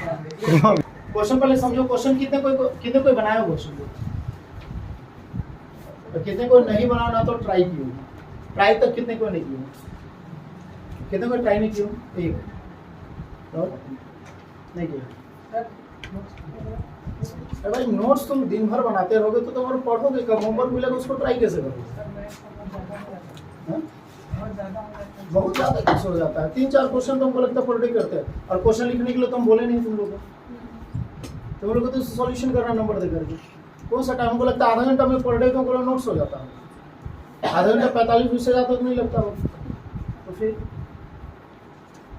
Question पहले समझो, question कितने कोई बनाया हो क्वेश्चन को, तो कितने को नहीं बनाना तो ट्राई कियो, ट्राई तक कितने को नहीं किया, कितने को ट्राई नहीं किया, एक तो नहीं किया। अरे भाई नोट्स तुम दिन भर बनाते रहोगे तो तुम पढ़ोगे कब, होमवर्क मिलेगा उसको ट्राई कैसे करोगे? बहुत ज्यादा कैसे हो जाता है, 3-4 क्वेश्चन तुमको लगता है पर डे करते हैं, और क्वेश्चन लिखने के लिए तुम बोले नहीं तुम लोग को तो सॉल्यूशन करना नंबर दे करके कौन सा टाइम, हमको लगता है आधा घंटा में पर डे तुमको नोट्स हो जाता है, आधा घंटा 45 मिनट से ज़्यादा तो नहीं लगता हो, तो फिर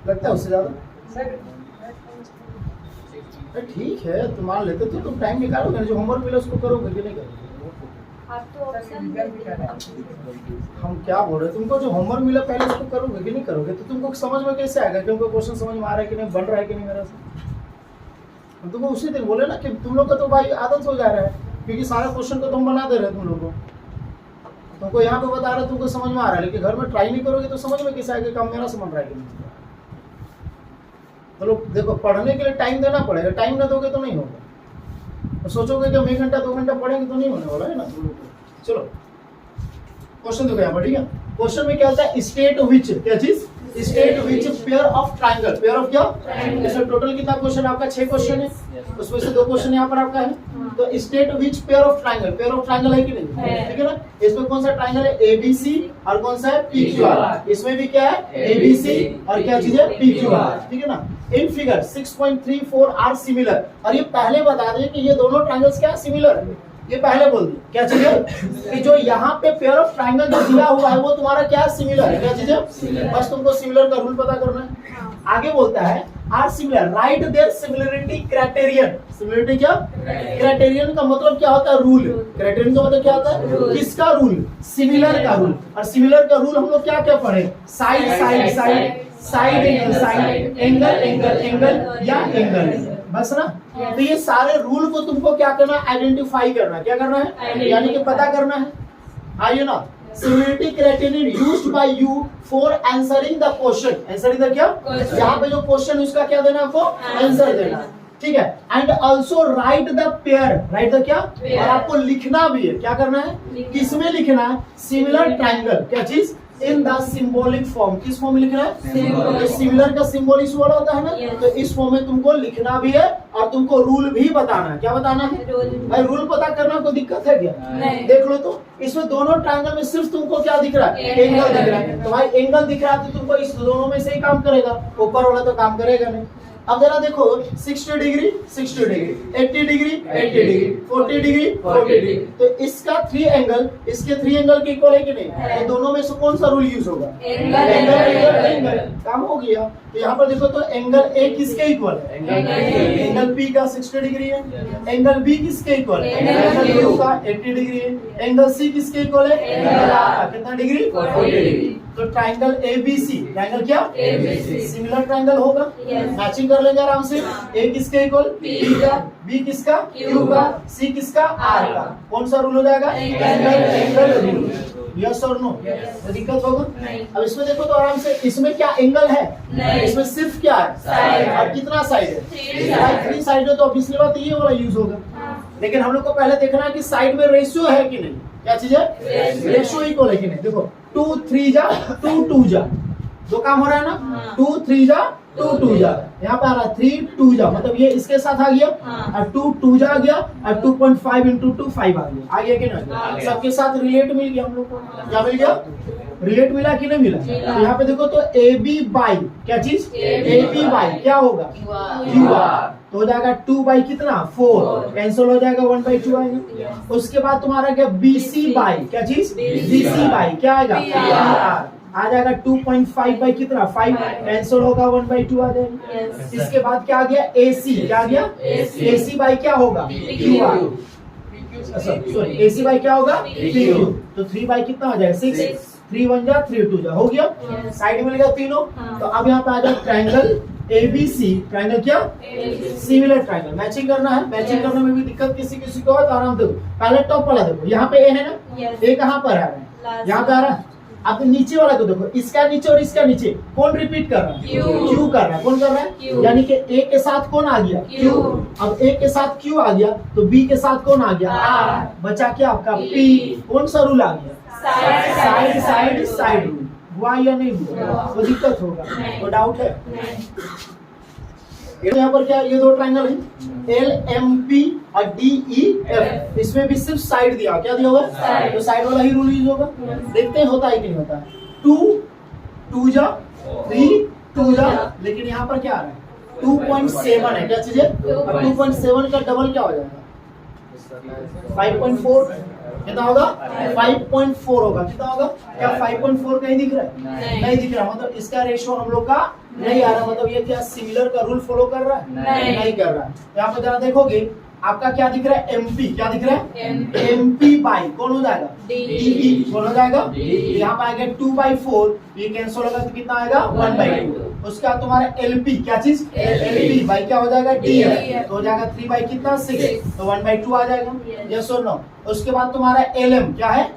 लगता है उससे ज़्यादा। ठीक है तो मान लेते तो तुम टाइम निकालोगे, जो होमवर्क मिला उसको करोगे कि नहीं करोगे? हम क्या बोल रहे हैं, तुमको जो होमवर्क मिला पहले उसको करोगे कि नहीं करोगे? तो तुमको समझ में कैसे आएगा कि तुमको क्वेश्चन समझ में आ रहा है कि नहीं, बन रहा है कि नहीं मेरा से? हम तुमको उसी दिन बोले ना कि तुम लोग का तो भाई आदत हो जा रहा है, क्योंकि सारा क्वेश्चन को तुम बना दे रहे हो, तुम लोग को तुमको यहाँ पे बता रहे तुमको समझ में आ रहा है, लेकिन घर में ट्राई नहीं करोगे तो समझ में कैसे आएगा काम मेरा समझ रहा है कि नहीं? तो लोग देखो पढ़ने के लिए टाइम देना पड़ेगा, टाइम ना दोगे तो नहीं होगा, तो सोचोगे कि हम 1 घंटा 2 घंटा पढ़ेंगे तो नहीं होने वाला है ना तुम लोग को। चलो क्वेश्चन देखो यहाँ पर, ठीक है। क्वेश्चन में क्या होता है, स्टेट विच, क्या चीज, state which pair of triangle, pair of क्या, इसमें टोटल कितना क्वेश्चन आपका 6 क्वेश्चन है, उसमें से 2 क्वेश्चन यहाँ पर आपका है, तो state which pair of triangle है कि नहीं, ठीक है ना। इसमें कौन सा ट्राइंगल है, एबीसी, और कौन सा है पीक्यूआर, इसमें भी क्या है एबीसी और क्या चीज है पीक्यूआर, ठीक है ना। इन फिगर 6.34 आर सिमिलर, और ये पहले बता दें कि ये दोनों ट्राइंगल्स क्या सिमिलर है, ये पहले बोल दी क्या चीज है कि जो यहाँ पे पेयर ऑफ ट्राइंगल जो दिया हुआ है वो तुम्हारा क्या सिमिलर है, क्या चीज है, बस तुमको सिमिलर का रूल पता करना है। आगे बोलता है are similar, write their similarity criterion, similarity क्या, क्राइटेरियन का मतलब क्या होता है, रूल, क्राइटेरियन का मतलब क्या होता है, किसका रूल, सिमिलर का रूल, और सिमिलर का रूल हम लोग क्या क्या पढ़े, side side side, side angle side, angle angle angle या एंगल, बस ना। तो ये सारे रूल को तुमको क्या करना है, आइडेंटिफाई करना है, क्या करना है, यानी कि पता करना है। आइए ना, similarity criterion used by you for answering the question, answering the क्या, यहाँ पे जो क्वेश्चन उसका क्या देना है आपको, आंसर देना है, ठीक है। And also right the pair, right the क्या, और आपको लिखना भी है, क्या करना है, किसमें लिखना है, सिमिलर ट्राइंगल, क्या चीज, इन द सिंबॉलिक फॉर्म, किस फॉर्म में लिखना है, सिमिलर का सिंबल इस वाला होता है ना, तो इस फॉर्म में तुमको लिखना भी है और तुमको रूल भी बताना है, क्या बताना है, भाई रूल पता करना कोई दिक्कत है क्या, देख लो तो इसमें दोनों ट्रायंगल में सिर्फ तुमको क्या दिख रहा है, एंगल दिख रहा है, तो भाई एंगल दिख रहा है तो तुमको इस दोनों में से ही काम करेगा, ऊपर वाला तो काम करेगा नहीं। अब जरा देखो 60 degree 60 degree, 80 degree 80 degree, 40 degree 40 degree, तो इसका 3 एंगल इसके 3 एंगल के इक्वल है कि नहीं, तो दोनों में से कौन सा रूल यूज होगा, एंगल एंगल एंगल, काम हो गया। तो यहाँ पर देखो तो एंगल ए किसके इक्वल है, एंगल बी का 60 डिग्री है, एंगल बी किसके इक्वल है, एंगल बी का 80 डिग्री है, एंगल सी किसके इक्वल है, एंगल आर कितना डिग्री 40 डिग्री। तो ट्राइंगल एबीसी, ट्राइंगल क्या एबीसी, सिमिलर ट्राइंगल होगा, मैचिंग कर लेंगे आराम से, ए किसके इक्वल बी का, बी किसका क्यू का, सी किसका आर का, कौन सा रूल हो जाएगा, एंगल एंगल रूल, यस और नो, तो दिक्कत होगा। अब इसमें देखो तो आराम से, इसमें क्या एंगल है, इसमें सिर्फ क्या है, और कितना साइड है, 3 साइड है, तो ऑब्वियसली बात ये वाला यूज होगा। लेकिन हम लोग को पहले देखना है कि साइड में रेशियो है कि नहीं, क्या चीज है, रेशियो इक्वल है कि नहीं। देखो 2 3 जा 2 2 जा, दो काम हो रहा है ना, 2 3 जा 2 2 जा, यहाँ पे आ रहा 3 2 जा, मतलब ये इसके साथ आ गया, और 2 2 जा आ गया, और 2.5 into 2 5 आ गया कि नहीं, सबके साथ रिलेट मिल गया हम लोग को, क्या मिल गया, रिलेट मिला कि नहीं मिला। तो यहाँ पे देखो तो ए बी बाई क्या चीज, ए बी बाई क्या होगा क्यू आर, तो हो जाएगा 2 बाई कितना 4, कैंसिल हो जाएगा 1/2 आएगा। उसके बाद तुम्हारा क्या BC बाई क्या चीज, BC बाई क्या आएगा PR, आ जाएगा 2.5 बाई कितना 5, कैंसिल होगा 1/2 आ जाएगा। इसके बाद क्या आ गया AC, क्या आ गया AC बाई क्या होगा QR, सॉरी AC बाई क्या होगा PQ, तो 3 बाई कितना हो जाएगा 6, 3 1 जा 3 2 जा, हो गया, साइड मिल गया तीनों। तो अब यहाँ पे आ जाए ट्राइंगल ABC, ट्राइंगल क्या सिमिलर ट्राइंगल, मैचिंग करना है, मैचिंग करने में भी दिक्कत किसी किसी को है तो आराम देखो, पहले टॉप वाला देखो, यहाँ पे ए है ना, ए कहाँ पर आ रहा है, यहाँ पे आ रहा है, अब नीचे वाला को देखो, इसका नीचे और इसका नीचे कौन रिपीट कर रहा है? क्यू कर रहा है। कौन कर रहा है? यानी कि ए के साथ कौन आ गया? क्यू। अब ए के साथ क्यू आ गया तो बी के साथ कौन आ गया? आर। बचा क्या आपका? पी। कौन सा रूल आ गया? Side side side rule. हुआ या नहीं हुआ? कोई दिक्कत होगा? कोई डाउट है? यहाँ पर क्या ये दो ट्रायंगल है एल एम पी और डी ई एफ, इसमें भी सिर्फ साइड दिया। क्या दिया हुआ? तो साइड वाला ही रूल यूज होगा। देखते हैं होता है कि नहीं होता है। 2 2 जा 3 2 जा, लेकिन यहाँ पर क्या आ रहा है? 2.7 है। क्या चीज है? अब 2.7 का डबल क्या हो जाएगा? 5.4। कितना होगा? 5.4 होगा। कितना होगा? क्या 5.4 कहीं दिख रहा है? नहीं दिख रहा। मतलब इसका रेशियो हम लोग का नहीं आ रहा। मतलब ये क्या सिमिलर का रूल फॉलो कर रहा है? नहीं कर रहा है। यहाँ पर जरा देखोगे आपका क्या दिख रहा है? एमपी। क्या दिख रहा है? एमपी बाई कौन हो जाएगा? डीई। कौन हो जाएगा? यहाँ पे आएगा 2/4, ये कैंसिल होगा तो कितना आएगा? 1/2। उसका तुम्हारा एलपी क्या चीज? एलपी बाई क्या हो जाएगा? डीएफ। तो हो जाएगा 3 कितना? 6, तो 1/2 आ जाएगा। यस और नो? उसके बाद तुम्हारा एलएम क्या है?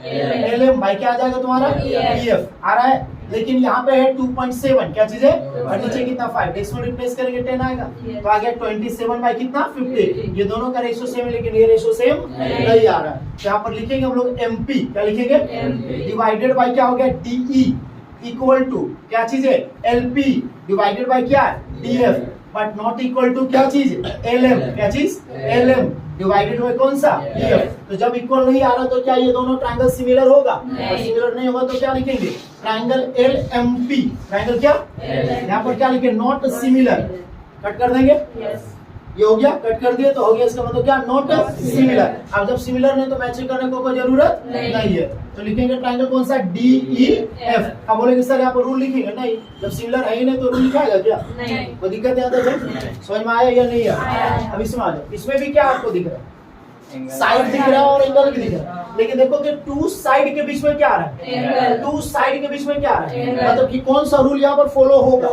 एलएम बाई क्या आ जाएगा तुम्हारा? ईएफ आ रहा है। लेकिन यहाँ पे है 2.7, क्या चीज है? और नीचे कितना? 5। डेसिमल रिप्लेस करेंगे 10 आएगा। तो आ गया 27 बाई कितना? 50। ये दोनों का रेशियो सेम है, लेकिन ये रेशियो सेम नहीं आ रहा है। तो यहाँ पर लिखेंगे हम लोग एमपी। क्या लिखेंगे? डिवाइडेड बाई क्या हो गया? डीई इक्वल टू क्या चीज है? एलपी डिवाइडेड बाई क्या? DF, but not equal to क्या चीज? एलएम। क्या चीज? एलएम डिवाइडेड बाई कौन सा? डीएफ। तो जब इक्वल नहीं आ रहा तो क्या ये दोनों ट्रायंगल सिमिलर होगा? और सिमिलर नहीं होगा तो क्या लिखेंगे? Triangle L M P. Triangle क्या? यहाँ पर क्या लिखे? Not similar. कट कर देंगे। ये हो गया, कट कर दिए तो हो गया। इसका मतलब क्या? Not similar. अब जब सिमिलर नहीं तो मैचिंग करने को कोई जरूरत नहीं है। तो लिखेंगे ट्रायंगल कौन सा? D E F. अब बोलेंगे सर यहाँ पर रूल लिखेंगे? नहीं, जब सिमिलर है ही नहीं तो रूल लिखाएगा क्या? कोई दिक्कत यहाँ तक समझ में आया या नहीं आया? अब इसमें आ जाओ। इसमें भी क्या आपको दिख रहा है? साइड दिख रहा है और एंगल भी दिख रहा है। लेकिन देखो कि 2 साइड के बीच में क्या आ रहा है? 2 साइड के बीच में क्या आ रहा है? मतलब कि कौन सा रूल यहाँ पर फॉलो होगा?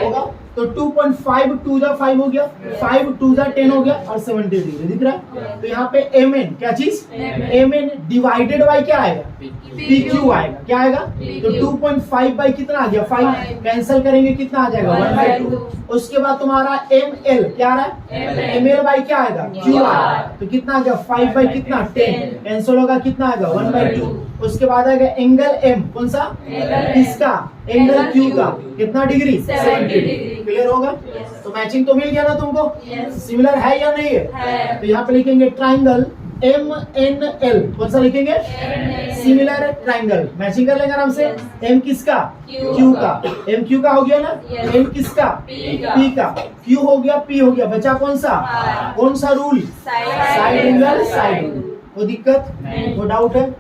होगा। तो 2.5 2 जा 5 हो गया, 5 2 जा 10 हो गया और 70 डिग्री दिख रहा है। तो यहाँ पे एम एन क्या चीज? एम एन डिवाइडेड बाई क्या आएगा? पी क्यू आएगा। क्या आएगा? तो 2.5 बाई कितना आ गया? 5। कैंसिल करेंगे कितना आ जाएगा? 1/2। उसके बाद तुम्हारा एम एल क्या आ रहा है? एम एल बाई क्या आएगा? क्यू आएगा। तो कितना आ गया? 5 बाई कितना? 10। कैंसिल होगा कितना आएगा? 1/2। उसके बाद आएगा एंगल एम। कौन सा? इसका एंगल क्यू का कितना डिग्री? 70 डिग्री। क्लियर होगा? तो मैचिंग तो मिल गया ना तुमको? सिमिलर है या नहीं है? तो यहाँ पे लिखेंगे ट्राइंगल एम एन एल। कौन सा लिखेंगे? Similar triangle. मैचिंग कर लेंगे आराम से। एम किसका? क्यू का। एम क्यू का हो गया ना? एम किसका? पी का। क्यू हो गया, पी हो गया, बचा कौन सा? कौन सा rule? Side angle side rule. कोई दिक्कत? कोई डाउट है?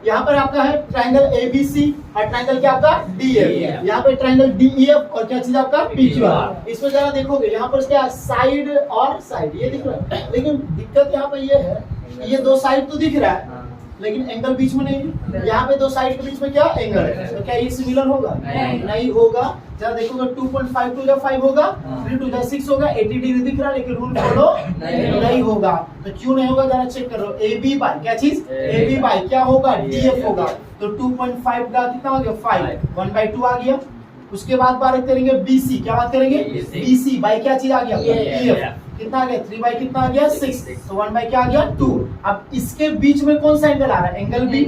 यहाँ पर आपका है ट्रायंगल एबीसी और ट्रायंगल क्या आपका? डीएफ। यहाँ पे ट्रायंगल डीईएफ और क्या चीज आपका? पीक्यूआर। इसमें जरा देखोगे यहाँ पर क्या साइड और साइड ये दिख रहा है। लेकिन दिक्कत यहाँ पे ये है, ये दो साइड तो दिख रहा है लेकिन एंगल बीच में नहीं है। यहाँ पे दो साइड के बीच में क्या एंगल है? तो क्या ये सिमिलर होगा? नहीं होगा। जरा देखोगे 2.5 2 जा 5 होगा, 3 2 जा 6 होगा, 80 डिग्री दिख रहा है लेकिन रूल फॉलो नहीं होगा। तो क्यों नहीं होगा जरा चेक करो। ए बी बाई क्या चीज? ए बी बाई क्या होगा? डीएफ होगा। तो 2.5 का कितना हो गया? 5, 1/2 आ गया। उसके बाद बात करेंगे बीसी। क्या बात करेंगे? बीसी बाई क्या चीज आ गया? डीएफ। कितना आ गया? 3 बाई कितना आ गया? 6। तो 1 बाई क्या आ गया? 2। अब इसके बीच में कौन सा एंगल आ रहा है? Angle B.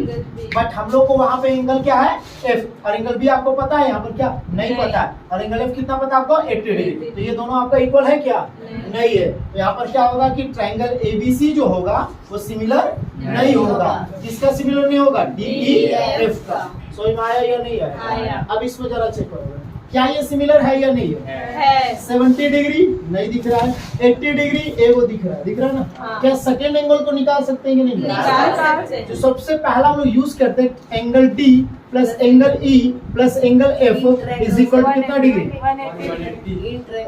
बट हम लोग को वहां पे एंगल क्या है? एफ। और एंगल बी आपको पता है, यहाँ पर क्या नहीं पता है। और एंगल एफ कितना पता है आपको? 80 डिग्री। तो ये दोनों आपका इक्वल है क्या? नहीं है। तो यहाँ पर क्या होगा कि ट्रायंगल एबीसी जो होगा वो सिमिलर नहीं होगा। किसका सिमिलर नहीं होगा? डीईएफ का। समझ में आया या नहीं आया? अब इसमें जरा चेक करो क्या ये सिमिलर है या नहीं है? 70 डिग्री नहीं दिख रहा है, 80 डिग्री एगो दिख रहा है। दिख रहा है ना? क्या सेकेंड एंगल को निकाल सकते हैं कि नहीं निकाल सकते? तो सबसे पहला हम लोग यूज करते हैं angle D plus angle E plus angle F is equal to कितना डिग्री?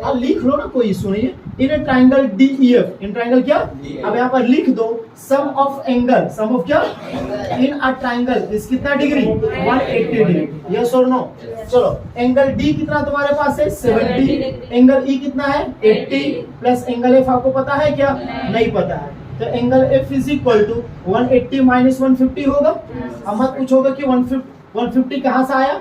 अब लिख लो ना, कोई इशू नहीं है। In triangle DEF, in triangle क्या? अब यहाँ पर लिख दो sum of angle, sum of क्या? इन अ ट्रायंगल इज कितना डिग्री? 180 डिग्री। यस और नो? चलो एंगल डी कितना तुम्हारे पास है? 70। एंगल ई कितना है? 80 प्लस एंगल एफ आपको पता है क्या? नहीं पता है। तो angle F is equal to 180 minus 150 होगा। अब मत पूछोगे कि 150 कहाँ से आया,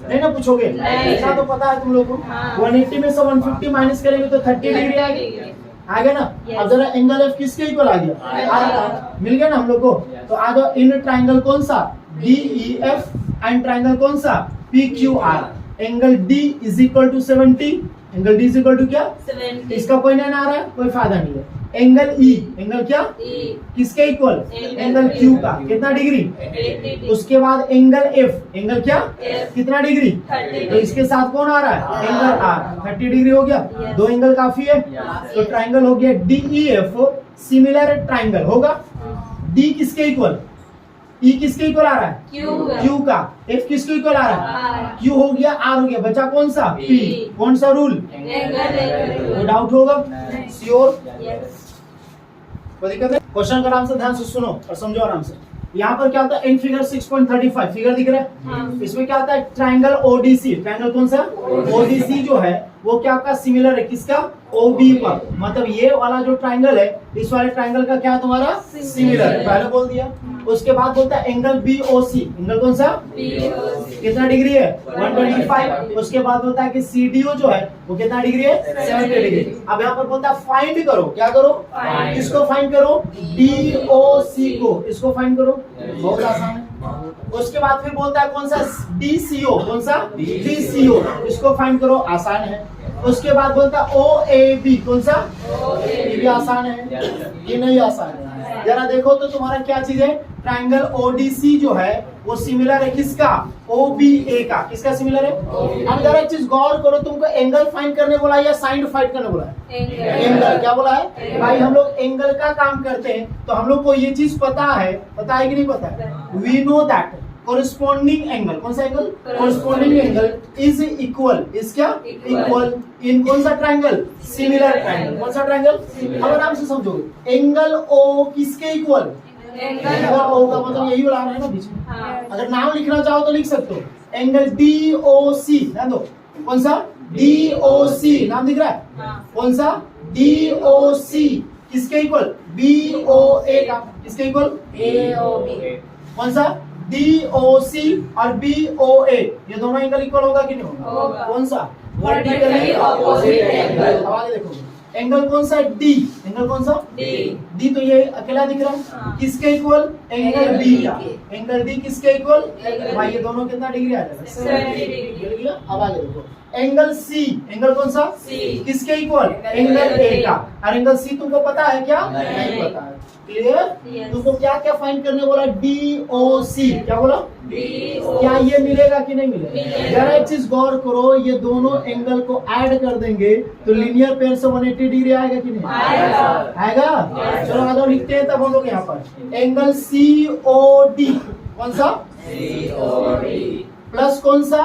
नहीं ना पूछोगे, ऐसा तो पता है तुम लोग को। 180 में से 150 माइनस करेंगे तो 30 डिग्री आ गया ना। अब जरा एंगल एफ किसके इक्वल आ गया, मिल गया ना हम लोग को। तो आ जाओ, इन ट्राइंगल कौन सा DEF एंड ट्राइंगल कौन सा PQR, angle D is equal to 70, angle D is equal to क्या 70। इसका कोई नहीं आ रहा है, कोई फायदा नहीं है। एंगल E, एंगल क्या किसके इक्वल, एंगल Q का कितना डिग्री। उसके बाद एंगल F, एंगल क्या कितना डिग्री, तो इसके साथ कौन आ रहा है, एंगल R 30 डिग्री हो गया। दो एंगल काफी है, तो ट्राइंगल हो गया DEF सिमिलर ट्राइंगल होगा। D किसके इक्वल, E किसके इक्वल आ रहा है, Q का। F किसके इक्वल आ रहा है, Q हो गया, R हो गया, बचा कौन सा P। कौन सा रूल, कोई डाउट होगा, श्योर, कोई दिक्कत है। क्वेश्चन का आराम से ध्यान से सुनो और समझो आराम से। यहाँ पर क्या होता है, इन फिगर 6.35 फिगर दिख रहा है, इसमें क्या होता है ट्राइंगल ODC, ट्राइंगल कौन सा ODC जो है वो क्या आपका सिमिलर है किसका, OB पर। मतलब ये वाला जो ट्राइंगल है इस वाले ट्राइंगल का क्या तुम्हारा सिमिलर, पहले बोल दिया। उसके बाद बोलता है एंगल BOC, एंगल कौन सा कितना डिग्री है 125। उसके बाद बोलता है कि CDO जो है वो कितना डिग्री है 70 डिग्री। अब यहाँ पर बोलता है फाइंड करो, क्या करो, किसको फाइंड करो, DOC को, इसको फाइंड करो, बहुत आसान है। उसके बाद फिर बोलता है कौन सा DCO, कौन सा DCO, इसको फाइंड करो, आसान है। उसके बाद बोलता है OAB, कौन सा, ये भी आसान है, ये नहीं आसान है। जरा देखो तो तुम्हारा क्या चीज है, ट्राइंगल ODC जो है वो सिमिलर है किसका, OBA का, किसका सिमिलर है। अब जरा एक चीज गौर करो, तुमको एंगल फाइंड करने बोला या साइड फाइंड करने बोला है, एंगल क्या बोला है भाई। हम लोग एंगल का काम करते हैं तो हम लोग को ये चीज पता है कि नहीं पता है, we know that corresponding angle, कौन सा angle, corresponding angle is equal, is क्या इक्वल इन कौन सा ट्राइंगल, सिमिलर ट्राइंगल, कौन सा ट्राइंगल। अब आराम से समझोगे, एंगल O किसके इक्वल, एंगल O का मतलब यही वाला है ना बीच में। अगर नाम लिखना चाहो तो लिख सकते हो, एंगल DOC, ध्यान दो, कौन सा DOC, नाम दिख रहा है, कौन सा DOC किसके इक्वल, BOA का, किसके इक्वल AOB, कौन सा DOC और BOA, ये दोनों एंगल इक्वल होगा कि नहीं होगा, कौन सा वर्टिकली ऑपोजिट एंगल। अब आगे देखो, एंगल कौन सा D, एंगल कौन सा D, तो ये अकेला दिख रहा है, किसके इक्वल, एंगल B का, एंगल D किसके इक्वल भाई, ये दोनों कितना डिग्री आ जाएगा 70 डिग्री। अब आगे देखो, एंगल C, एंगल कौन सा किसके इक्वल, एंगल A का, और एंगल C तुमको पता है क्या, नहीं पता है, क्लियर। तुमको क्या क्या फाइंड करने बोला, DOC, क्या बोला, क्या ये मिलेगा कि नहीं मिलेगा। जरा एक चीज गौर करो, ये दोनों एंगल को ऐड कर देंगे तो लीनियर पेयर से 180 डिग्री आएगा कि नहीं आएगा। चलो आ जाओ लिखते हैं तब हम लोग यहाँ पर, एंगल COD, कौन सा प्लस कौन सा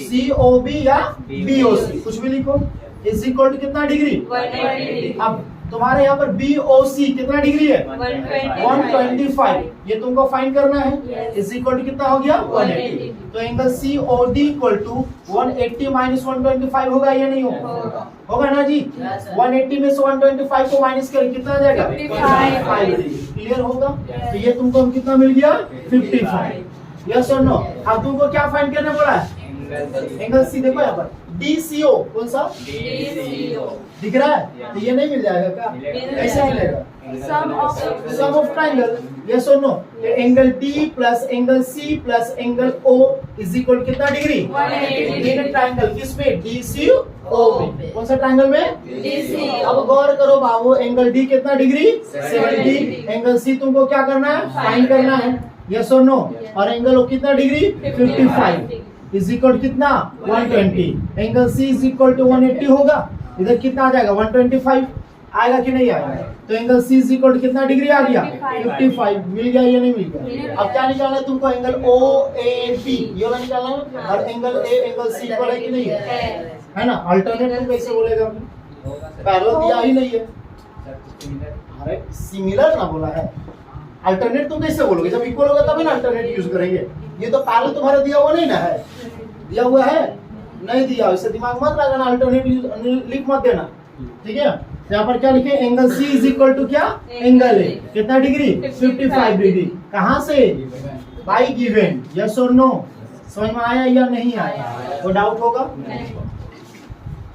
COB या BOC, कुछ भी लिखो, इज इक्वल टू कितना डिग्री 180। अब तुम्हारे यहाँ पर BOC कितना डिग्री है 125, ये तुमको फाइंड करना है, इज इक्वल टू कितना हो गया 180। तो angle COD equal to 180 minus 125 होगा या नहीं होगा, होगा ना जी। 180 में से 125 को माइनस करें कितना आ जाएगा 55, क्लियर होगा। तो ये तुमको कितना मिल गया 55, यस और नो। अब तुमको क्या फाइंड करने बोला है, एंगल C, देखो यहाँ पर DCO, कौन सा दिख रहा है, तो ये नहीं मिल जाएगा क्या, कैसे मिलेगा, सम ऑफ ट्राइंगल, यस और no. Angle D plus angle C plus angle O is equal कितना डिग्री 180। ट्राइंगल किसमें, DCO में, कौन सा ट्राइंगल में DC। अब गौर करो बाबू, एंगल D कितना डिग्री 70, एंगल C तुमको क्या करना है फाइंड करना है, यस और नो। और एंगल O कितना डिग्री 55 इज इक्वल कितना 120, angle C is equal to 180 होगा, इधर कितना आ जाएगा 125 आएगा कि नहीं आएगा। तो angle C is equal to कितना डिग्री आ गया 55, मिल गया या नहीं मिल गया। अब क्या निकालना है तुमको, एंगल OAB ये वाला निकालना है, और angle A angle C equal है कि नहीं है ना। अल्टरनेट तुम कैसे बोलेगा, पैरेलल दिया ही नहीं है, अरे सिमिलर ना बोला है, अल्टरनेट तुम कैसे बोलोगे, जब इक्वल होगा तभी ना अल्टरनेट यूज करेंगे। ये तो पैरेलल तुम्हारा दिया हुआ नहीं ना है, दिया हुआ है नहीं दिया, इससे दिमाग मत लगाना, अल्टरनेट लिख मत देना, ठीक है। यहाँ पर क्या लिखे, angle C is equal to क्या, एंगल ए, कितना डिग्री, 55 डिग्री। कहाँ से, बाई गिवन, यस और नो, समझ में आया या नहीं आया, कोई डाउट होगा,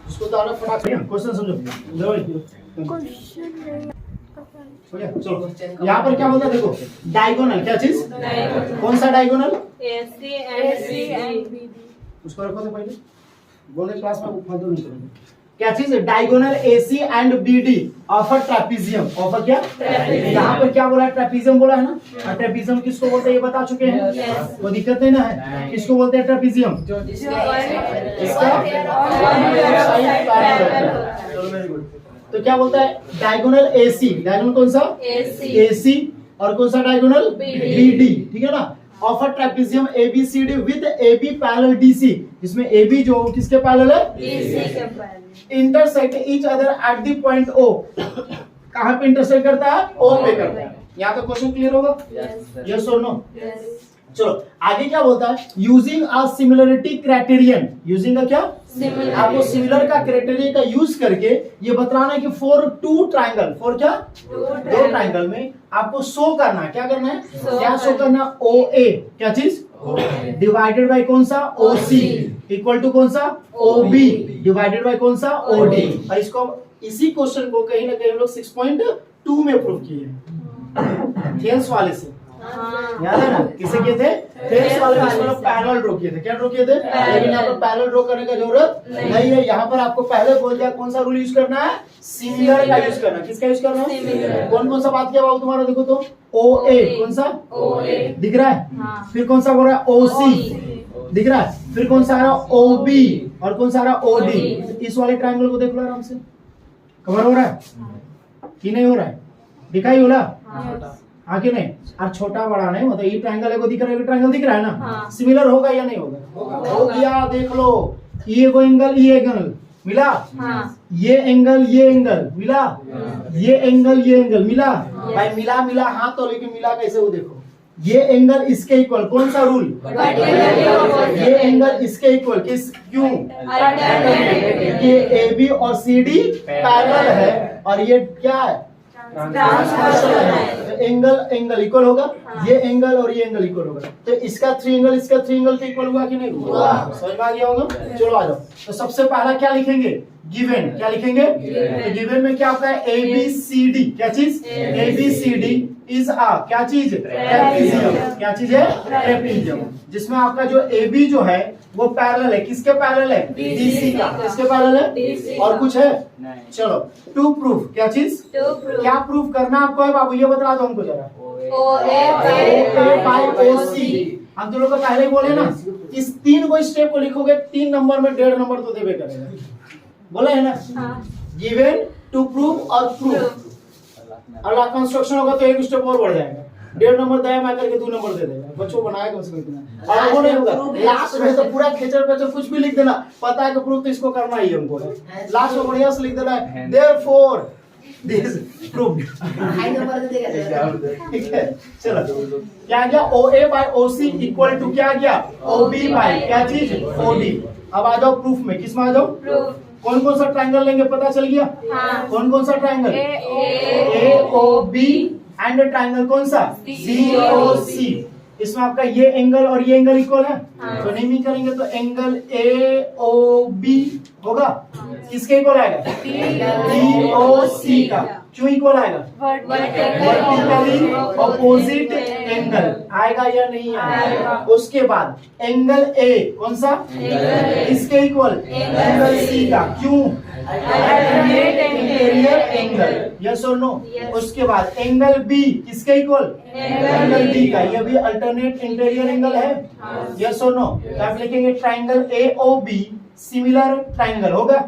इसको तो अलग फटाफट क्वेश्चन समझो। चलो यहाँ पर क्या बोलता है, देखो डायगोनल, क्या चीज, कौन सा डायगोनल, AC and BD। उसको रखो तो पहले, बोले क्लास में फालतू नहीं करोगे। क्या चीज है, diagonal AC and BD of a trapezium, of a क्या, यहाँ पर क्या बोला है, ट्रेपेजियम बोला है ना, और ट्रेपेजियम किसको बोलते हैं ये बता चुके हैं, वो दिक्कत नहीं ना है, किसको बोलते हैं ट्रेपेजियम, तो क्या बोलता है, डायगोनल AC, डायगोनल कौन सा, AC, और कौन सा डायगोनल, BD, ठीक है ना, of a trapezium ABCD with AB parallel DC, इसमें AB जो किसके पैरेलल है, DC के parallel, intersect each other at the point O, कहां पे इंटरसेक्ट करता है, O पे करता है। यहाँ तो क्वेश्चन क्लियर होगा, यस और नो। चलो आगे क्या बोलता है, using a similarity criterion, using का क्या, आपको सिमिलर का क्राइटेरिया का यूज करके ये बताना है कि फॉर टू ट्राइंगल, फॉर क्या, दो ट्राइंगल में आपको शो करना है, क्या करना है, क्या शो करना, OA, क्या चीज, डिवाइडेड बाय कौन सा, OC, इक्वल टू कौन सा, OB, डिवाइडेड बाय कौन सा, OD। और इसको, इसी क्वेश्चन को कहीं ना कहीं हम लोग 6.2 में प्रूव किए थेल्स वाले से, याद है ना, किसे किए थे, थेल्स वाले में इसमें पैरेलल ड्रॉ किए थे, क्या ड्रॉ किए थे, लेकिन यहाँ पर पैरेलल ड्रॉ करने का जरूरत नहीं है, यहाँ पर आपको पहले बोल दिया कौन सा रूल यूज करना है, सिमिलर का यूज करना है, किसका यूज करना है, कौन कौन सा बात किया बाबू तुम्हारा, देखो तो OA, कौन सा, दिख रहा है, फिर कौन सा बोल रहा है, OC दिख रहा है, फिर कौन सा आ रहा है, OB, और कौन सा आ रहा है, OD। इस वाले ट्रायंगल को देख लो आराम से, कवर हो रहा है कि नहीं हो रहा है, दिखाई हो रहा, हाँ कि नहीं, और छोटा बड़ा नहीं, मतलब ये ट्रायंगल को दिख रहा है, ट्रायंगल दिख रहा है ना, सिमिलर होगा या नहीं होगा, हो गया, देख लो, ये को एंगल, ये एंगल मिला, ये एंगल मिला, ये एंगल मिला, भाई मिला मिला, हाँ तो लेकिन मिला कैसे, वो देखो, ये एंगल इसके इक्वल, कौन सा रूल, ये एंगल इसके इक्वल, किस, क्यों, ये AB और CD पैरेलल है, और ये क्या है, एंगल इक्वल होगा, ये एंगल और ये एंगल इक्वल होगा, तो इसका 3 एंगल के इक्वल हुआ कि नहीं हुआ, समझ में आ गया होगा। चलो आ जाओ, तो सबसे पहला क्या लिखेंगे, गिवन, क्या लिखेंगे, तो गिवन में क्या होता है, ABCD, क्या चीज, ABCD इज आ, क्या चीज, ट्रेपेजियम, क्या चीज है, ट्रेपेजियम, जिसमें आपका जो AB जो है वो पैरेलल है, किसके पैरेलल है, DC का, किसके पैरेलल है, और कुछ है, चलो टू प्रूफ, क्या चीज, क्या प्रूफ करना आपको है बाबू, ये बता दो हमको जरा, OA बाय OC, हम तो लोग को पहले ही बोले ना, इस 3 को स्टेप को लिखोगे 3 नंबर में 1.5 नंबर तो देवे करेगा, बोला है ना, गिवन, टू प्रूफ और प्रूफ, अगला कंस्ट्रक्शन होगा तो 1 स्टेप और बढ़ जाएगा, 1.5 नंबर दया मैं करके 2 नंबर दे देगा, बच्चों बनाया कम से कम इतना, और वो नहीं होगा, लास्ट में तो पूरा खेचर पेचर कुछ भी लिख देना, पता है कि प्रूफ तो इसको करना ही हमको, लास्ट में बढ़िया से लिख देना है, therefore this proof, high number दे देगा, ठीक है। चलो क्या गया, OA by OC equal to क्या गया, OB बाय क्या चीज, OD। अब आ जाओ प्रूफ में, किस में आ जाओ, कौन कौन सा ट्रायंगल लेंगे पता चल गया, कौन कौन सा ट्रायंगल, AOB एंड ट्रायंगल कौन सा, COC, इसमें आपका ये एंगल और ये एंगल इक्वल है, तो नहीं करेंगे तो एंगल AOB होगा, किसके इक्वल आएगा, DOC का, क्यों इक्वल आएगा, वर्टिकली अपोजिट एंगल आएगा या नहीं आएगा। उसके बाद एंगल A कौन सा, इसके इक्वल एंगल C का, क्यों, इंटीरियर एंगल, यस और नो। उसके बाद एंगल B किसके इक्वल, एंगल D का, ये भी अल्टरनेट इंटीरियर एंगल है, यस और नो। तो आप लिखेंगे ट्राइंगल AOB सिमिलर ट्राइंगल होगा,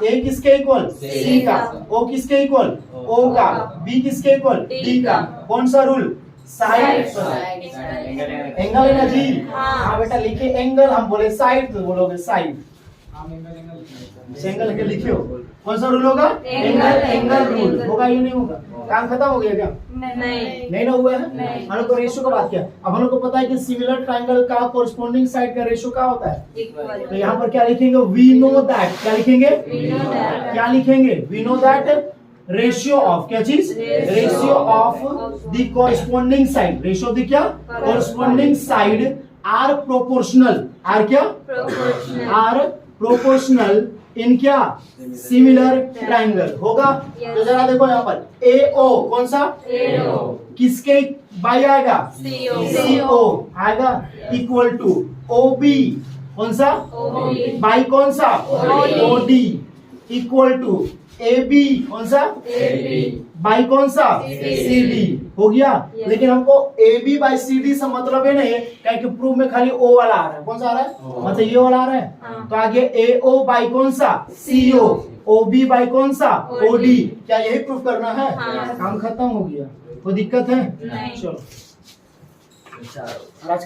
A किसके इक्वल, C का, O किसके इक्वल, O का, B किसके इक्वल, D का, कौन सा रूल, साइड एंगल है ना जी, हाँ बेटा लिखे एंगल, हम बोले साइड तो बोलोगे साइड, एंगल के लिखियो, कौन सा रूल होगा, एंगल रूल होगा, ये नहीं होगा, काम खत्म हो गया क्या, नहीं ना हुआ है, हम लोग को रेशियो का बात किया। अब हम लोग को पता है कि सिमिलर ट्रायंगल का कोरस्पोंडिंग साइड का रेशियो क्या होता है, तो यहाँ पर क्या लिखेंगे, वी नो दैट, क्या लिखेंगे, क्या लिखेंगे, we know that ratio of क्या चीज, ratio of the corresponding side, ratio of the क्या, corresponding side are proportional, are क्या, Proportional. आर प्रोपोर्शनल इन क्या, सिमिलर ट्राइंगल होगा। तो जरा देखो यहाँ पर AO कौन सा, AO. किसके बाई आएगा, CO. CO आएगा, इक्वल टू OB कौन सा, OB. बाई कौन सा, OD. OD equal to AB कौन सा, AB. बाई कौन सा, CD. CD हो गया। Yes. लेकिन हमको AB बाई CD से मतलब है नहीं है, क्योंकि प्रूफ में खाली O वाला आ रहा है, कौन सा आ रहा है, मतलब ये वाला आ रहा है। हाँ. तो आगे AO बाई कौन सा, CO, OB बाई कौन सा, OD. OD, क्या यही प्रूफ करना है, हाँ. काम खत्म हो गया, कोई दिक्कत है, नहीं. चलो। आज